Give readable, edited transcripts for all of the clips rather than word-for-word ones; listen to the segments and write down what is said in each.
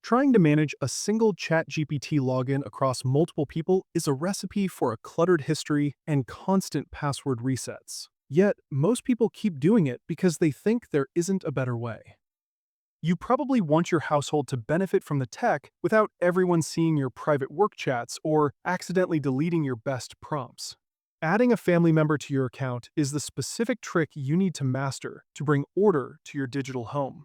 Trying to manage a single ChatGPT login across multiple people is a recipe for a cluttered history and constant password resets. Yet, most people keep doing it because they think there isn't a better way. You probably want your household to benefit from the tech without everyone seeing your private work chats or accidentally deleting your best prompts. Adding a family member to your account is the specific trick you need to master to bring order to your digital home.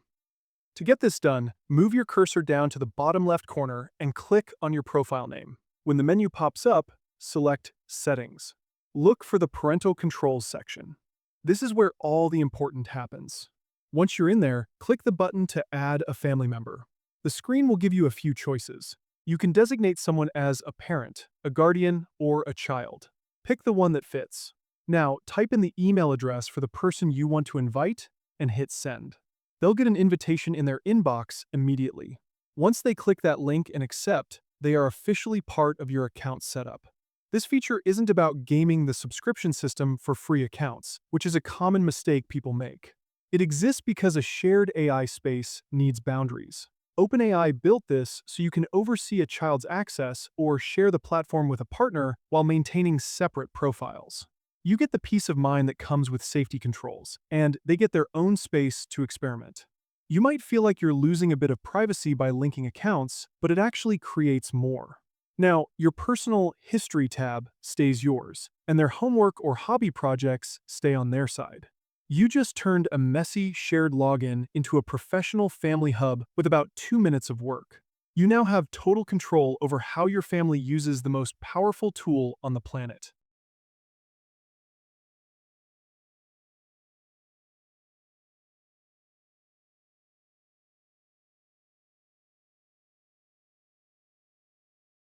To get this done, move your cursor down to the bottom left corner and click on your profile name. When the menu pops up, select Settings. Look for the Parental Controls section. This is where all the important happens. Once you're in there, click the button to add a family member. The screen will give you a few choices. You can designate someone as a parent, a guardian, or a child. Pick the one that fits. Now, type in the email address for the person you want to invite and hit Send. They'll get an invitation in their inbox immediately. Once they click that link and accept, they are officially part of your account setup. This feature isn't about gaming the subscription system for free accounts, which is a common mistake people make. It exists because a shared AI space needs boundaries. OpenAI built this so you can oversee a child's access or share the platform with a partner while maintaining separate profiles. You get the peace of mind that comes with safety controls, and they get their own space to experiment. You might feel like you're losing a bit of privacy by linking accounts, but it actually creates more. Now, your personal history tab stays yours, and their homework or hobby projects stay on their side. You just turned a messy shared login into a professional family hub with about 2 minutes of work. You now have total control over how your family uses the most powerful tool on the planet.